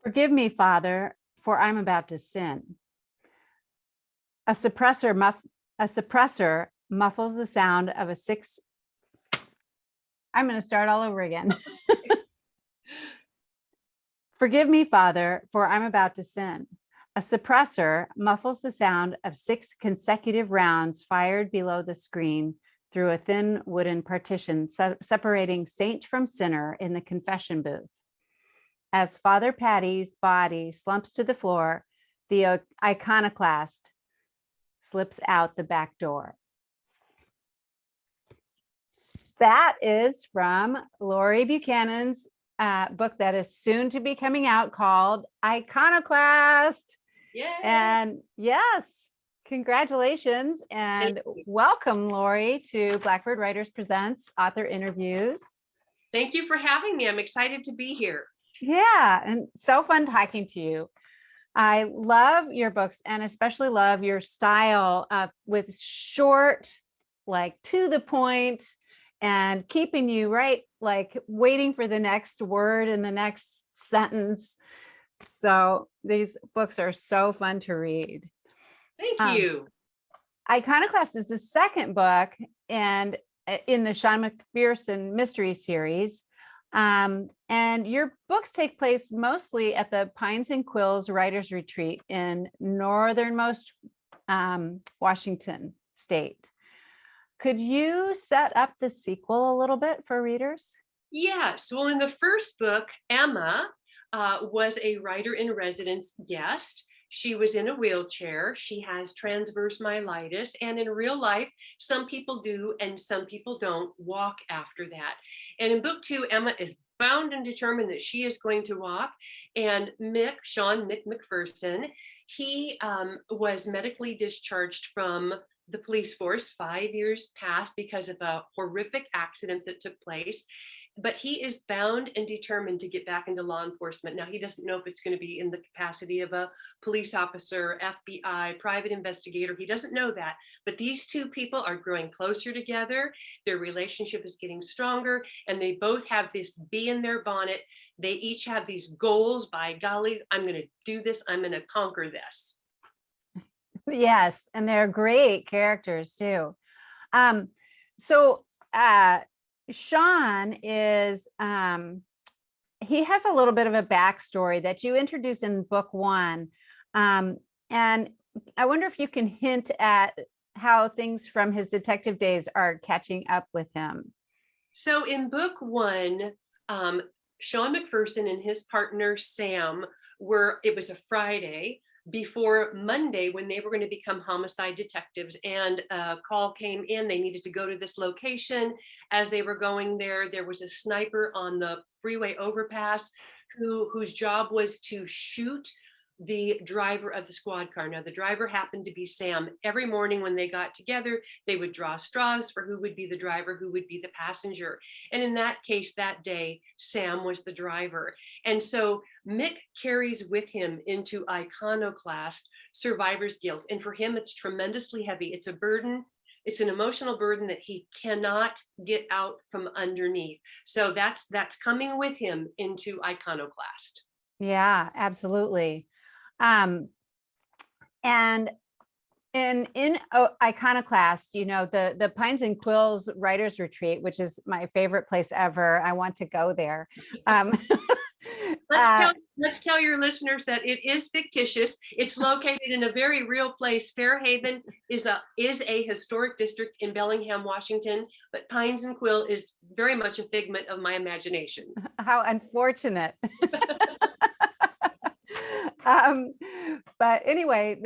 Forgive me, Father, for I'm about to sin. A suppressor muffles the sound of a six. I'm going to start all over again. Forgive me, Father, for I'm about to sin. A suppressor muffles the sound of 6 consecutive rounds fired below the screen through a thin wooden partition separating saint from sinner in the confession booth. As Father Patty's body slumps to the floor, the iconoclast slips out the back door. That is from Laurie Buchanan's book that is soon to be coming out called Iconoclast. Yay. And yes, congratulations and welcome, Laurie, to Blackbird Writers Presents Author Interviews. Thank you for having me. I'm excited to be here. Yeah, and so fun talking to you. I love your books and especially love your style with short, like to the point, and keeping you right, like waiting for the next word in the next sentence. So these books are so fun to read. Thank you. Iconoclast is the second book and in the Sean McPherson mystery series. And your books take place mostly at the Pines and Quills Writers Retreat in northernmost Washington state. Could you set up the sequel a little bit for readers? Yes. Well, in the first book, Emma was a writer in residence guest. She was in a wheelchair. She has transverse myelitis. And in real life, some people do and some people don't walk after that. And in book 2, Emma is bound and determined that she is going to walk. And Sean McPherson, he was medically discharged from the police force 5 years past because of a horrific accident that took place. But he is bound and determined to get back into law enforcement. Now, he doesn't know if it's going to be in the capacity of a police officer, FBI, private investigator. He doesn't know that. But these two people are growing closer together. Their relationship is getting stronger, and they both have this bee in their bonnet. They each have these goals. By golly, I'm going to do this. I'm going to conquer this. Yes, and they're great characters too. Sean is, he has a little bit of a backstory that you introduce in book 1. And I wonder if you can hint at how things from his detective days are catching up with him. So in book 1, Sean McPherson and his partner, Sam, it was a Friday before Monday when they were going to become homicide detectives, and a call came in. They needed to go to this location. As they were going there, there was a sniper on the freeway overpass whose job was to shoot the driver of the squad car. Now, the driver happened to be Sam. Every morning when they got together, they would draw straws for who would be the driver, who would be the passenger. And in that case, that day, Sam was the driver. And so Mick carries with him into Iconoclast survivor's guilt. And for him, it's tremendously heavy. It's a burden. It's an emotional burden that he cannot get out from underneath. So that's coming with him into Iconoclast. Yeah, absolutely. And in Iconoclast, you know, the Pines and Quills Writers Retreat, which is my favorite place ever. I want to go there. Let's tell your listeners that it is fictitious. It's located in a very real place. Fairhaven is a historic district in Bellingham, Washington, but Pines and Quill is very much a figment of my imagination. How unfortunate. But anyway,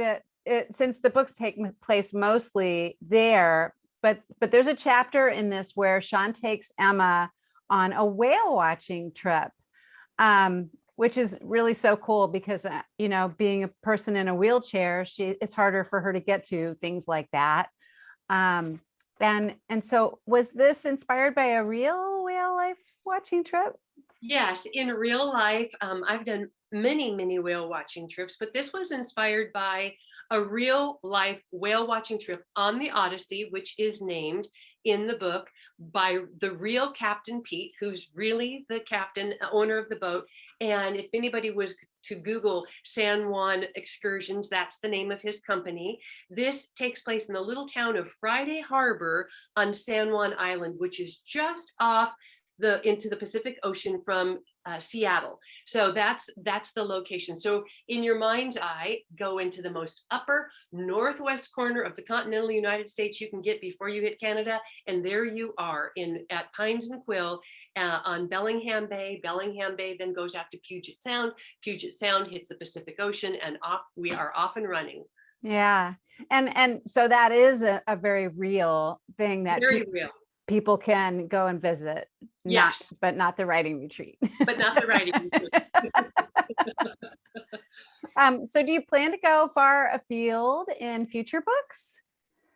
since the books take place mostly there, but there's a chapter in this where Sean takes Emma on a whale watching trip, which is really so cool because, you know, being a person in a wheelchair, it's harder for her to get to things like that. And so was this inspired by a real whale life watching trip? Yes, in real life, I've done many whale watching trips, but this was inspired by a real life whale watching trip on the Odyssey, which is named in the book by the real Captain Pete, who's really the captain, owner of the boat. And if anybody was to Google San Juan Excursions, that's the name of his company. This takes place in the little town of Friday Harbor on San Juan Island, which is just off into the Pacific Ocean from Seattle. So that's the location. So in your mind's eye, go into the most upper northwest corner of the continental United States you can get before you hit Canada, and there you are at Pines and Quill on Bellingham Bay. Bellingham Bay then goes out to Puget Sound. Puget Sound hits the Pacific Ocean, and we are off and running. Yeah, and so that is a very real thing that very real. People can go and visit. Yes, but not the writing retreat. But not the writing retreat. So do you plan to go far afield in future books?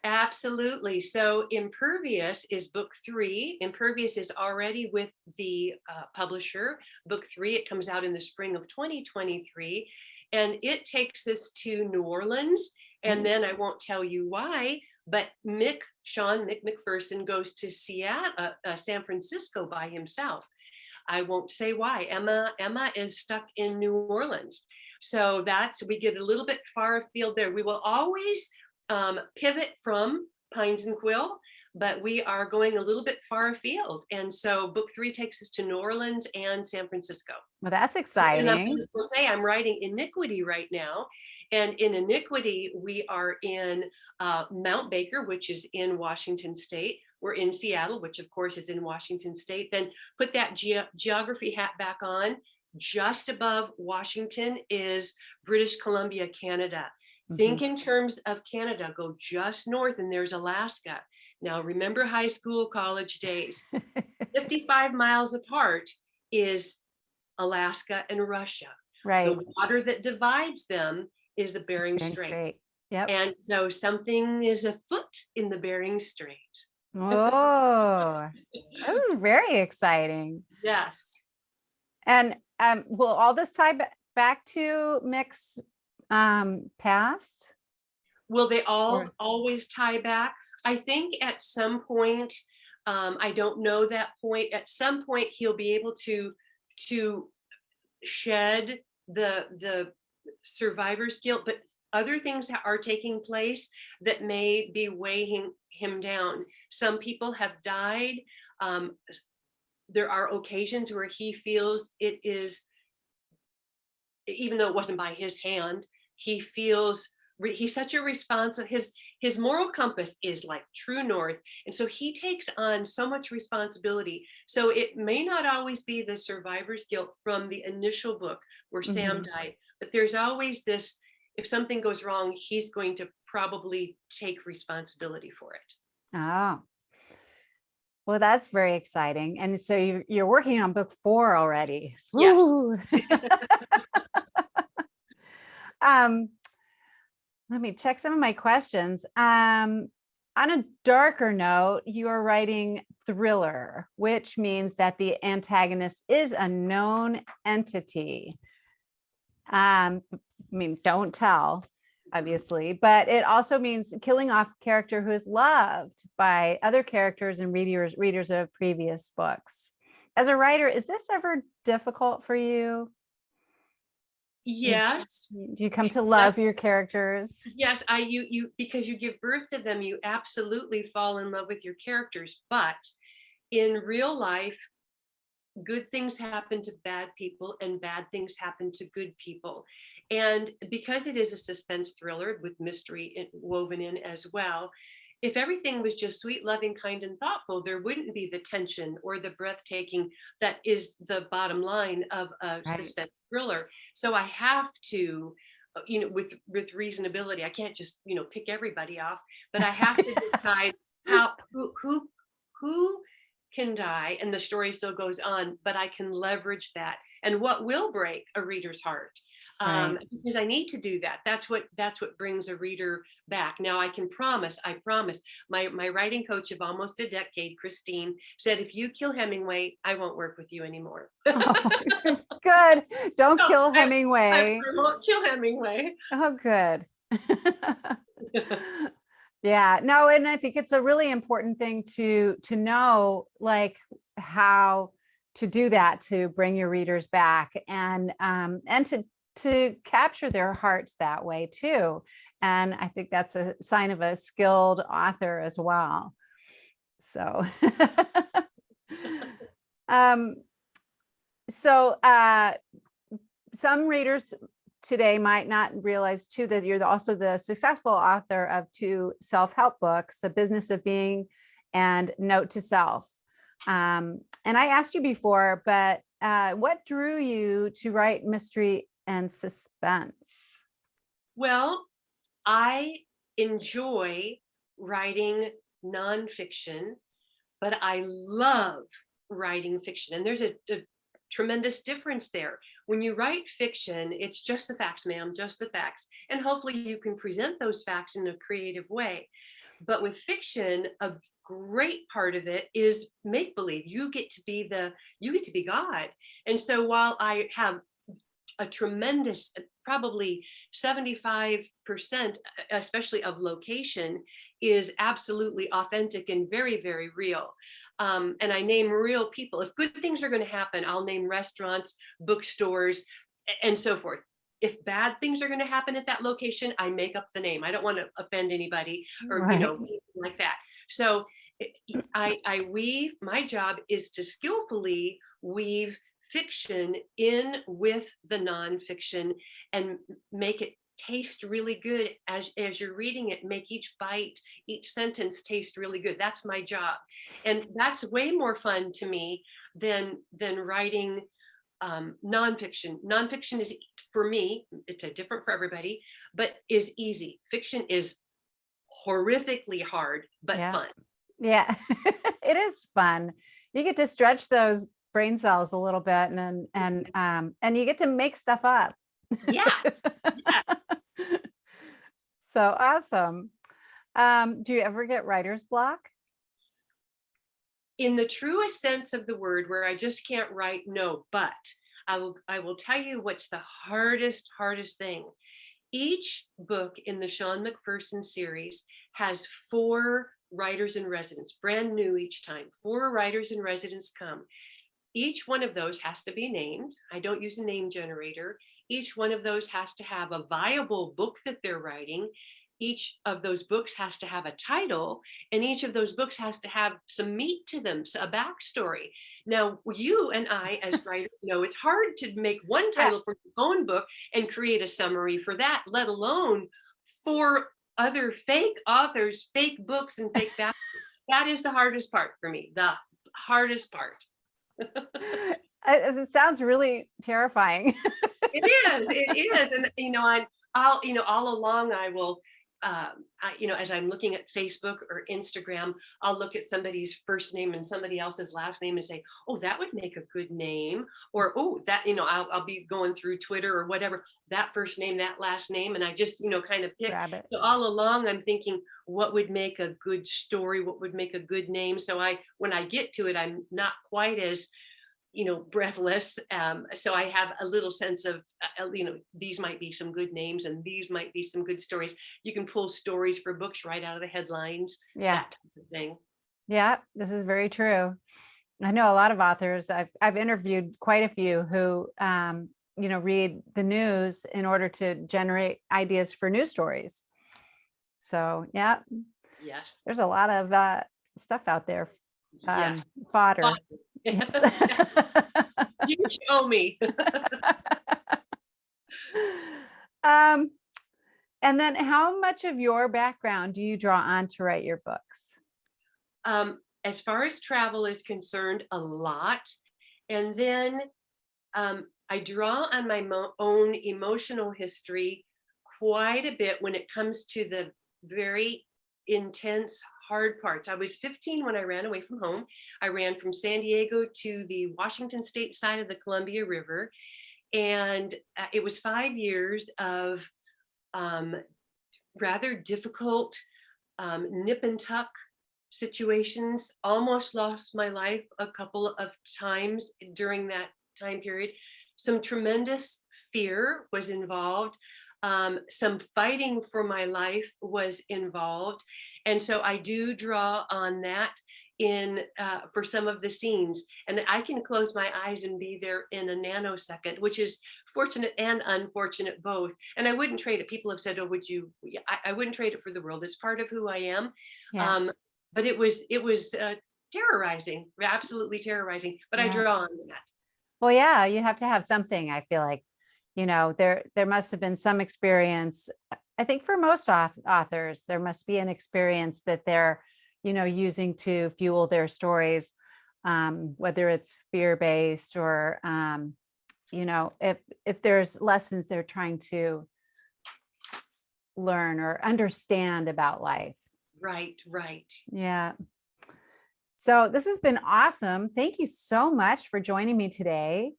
Absolutely. So Impervious is book 3. Impervious is already with the publisher. Book 3, it comes out in the spring of 2023. And it takes us to New Orleans. And then I won't tell you why, but Sean McPherson goes to Seattle, San Francisco by himself. I won't say why. Emma is stuck in New Orleans. So we get a little bit far afield there. We will always pivot from Pines and Quill, but we are going a little bit far afield. And so book 3 takes us to New Orleans and San Francisco. Well, that's exciting. And I'm just going to say I'm writing Iniquity right now. And in Iniquity, we are in Mount Baker, which is in Washington State. We're in Seattle, which of course is in Washington State. Then put that geography hat back on. Just above Washington is British Columbia, Canada. Think in terms of Canada, go just north and there's Alaska. Now, remember high school, college days. 55 miles apart is Alaska and Russia. Right. The water that divides them is the Bering Strait. Yep. And so something is afoot in the Bering Strait. Oh, this is very exciting. Yes. And will all this tie back to Micks' past? Will they always tie back? I think at some point, I don't know that point. At some point, he'll be able to shed the survivor's guilt, but other things that are taking place that may be weighing him down. Some people have died. There are occasions where he feels it is, even though it wasn't by his hand, he feels he's such a responsible, his moral compass is like true north. And so he takes on so much responsibility. So it may not always be the survivor's guilt from the initial book where Sam died, but there's always this, if something goes wrong, he's going to probably take responsibility for it. Oh, well, that's very exciting. And so you're working on book 4 already. Yes. Let me check some of my questions. On a darker note, you are writing thriller, which means that the antagonist is a known entity. I mean, don't tell, obviously, but it also means killing off a character who is loved by other characters and readers of previous books. As a writer, is this ever difficult for you? Yes. Do you come to love your characters? Yes, you because you give birth to them, you absolutely fall in love with your characters. But in real life, good things happen to bad people and bad things happen to good people. And because it is a suspense thriller with mystery woven in as well, if everything was just sweet, loving, kind, and thoughtful, there wouldn't be the tension or the breathtaking that is the bottom line of a suspense thriller. So I have to, with reasonability, I can't just, pick everybody off, but I have to decide who can die and the story still goes on, but I can leverage that. And what will break a reader's heart? Because I need to do that. That's what brings a reader back. Now I promise, my writing coach of almost a decade, Christine, said, if you kill Hemingway, I won't work with you anymore. Oh, good. Don't kill Hemingway. I won't kill Hemingway. Oh, good. Yeah, no, and I think it's a really important thing to know, like how to do that, to bring your readers back, and to capture their hearts that way too. And I think that's a sign of a skilled author as well. So, um, so some readers today might not realize too that you're also the successful author of two self-help books, The Business of Being and Note to Self. And I asked you before, but what drew you to write mystery and suspense? Well, I enjoy writing nonfiction, but I love writing fiction. And there's a tremendous difference there. When you write fiction, it's just the facts, ma'am, just the facts. And hopefully you can present those facts in a creative way. But with fiction, a great part of it is make believe. You get to be God. And so while I have a tremendous, probably 75%, especially of location, is absolutely authentic and very, very real. And I name real people. If good things are going to happen, I'll name restaurants, bookstores, and so forth. If bad things are going to happen at that location, I make up the name. I don't want to offend anybody or, Right. like that. So I weave, my job is to skillfully weave fiction in with the nonfiction and make it taste really good as you're reading it. Make each bite, each sentence taste really good. That's my job, and that's way more fun to me than writing nonfiction. Nonfiction is, for me, it's a different for everybody, but is easy. Fiction is horrifically hard but Yeah. fun. Yeah. It is fun. You get to stretch those brain cells a little bit, and you get to make stuff up. Yes, yes. So awesome. Do you ever get writer's block? In the truest sense of the word, where I just can't write, no, but I will tell you what's the hardest thing. Each book in the Sean McPherson series has 4 writers in residence, brand new each time. 4 writers in residence come. Each one of those has to be named. I don't use a name generator. Each one of those has to have a viable book that they're writing. Each of those books has to have a title, and each of those books has to have some meat to them, so a backstory. Now, you and I, as writers, know it's hard to make one Yeah. title for your own book and create a summary for that, let alone for other fake authors, fake books, and fake back. That is the hardest part for me, the hardest part. It sounds really terrifying. It is, and I'll all along I will, as I'm looking at Facebook or Instagram, I'll look at somebody's first name and somebody else's last name and say, oh, that would make a good name, or oh, that I'll be going through Twitter or whatever, that first name, that last name, and I just kind of pick. Grab it. So all along I'm thinking, what would make a good story? What would make a good name? So when I get to it, I'm not quite as breathless. So I have a little sense of, these might be some good names and these might be some good stories. You can pull stories for books right out of the headlines, Yeah. that type of thing. Yeah, this is very true. I know a lot of authors. I've interviewed quite a few who, read the news in order to generate ideas for news stories. So yeah, Yes. there's a lot of stuff out there. Yes. Fodder. Yes. You show me. And then how much of your background do you draw on to write your books? As far as travel is concerned, a lot. And then I draw on my own emotional history quite a bit when it comes to the very intense, hard parts. I was 15 when I ran away from home. I ran from San Diego to the Washington state side of the Columbia River. And it was 5 years of rather difficult nip and tuck situations. Almost lost my life a couple of times during that time period. Some tremendous fear was involved. Some fighting for my life was involved. And so I do draw on that in for some of the scenes. And I can close my eyes and be there in a nanosecond, which is fortunate and unfortunate both. And I wouldn't trade it. People have said, oh, would you? I wouldn't trade it for the world. It's part of who I am. Yeah. Um, but it was terrorizing, absolutely terrorizing. But I Yeah. draw on that. Well, yeah, you have to have something. I feel like, there must have been some experience. I think for most authors, there must be an experience that they're, using to fuel their stories, whether it's fear-based or, if there's lessons they're trying to learn or understand about life. Right, right. Yeah. So this has been awesome. Thank you so much for joining me today.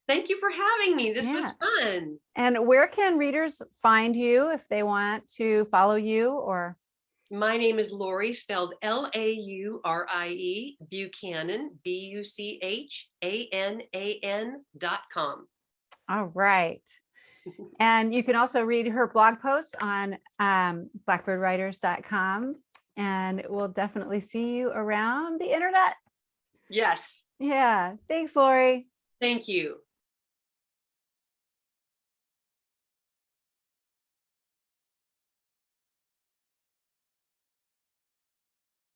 Thank you for having me. This was Yeah. fun. And where can readers find you if they want to follow you or? My name is Laurie, spelled Laurie, Buchanan, BuchanAnan.com. All right. And you can also read her blog post on blackbirdwriters.com. And we'll definitely see you around the internet. Yes. Yeah. Thanks, Laurie. Thank you.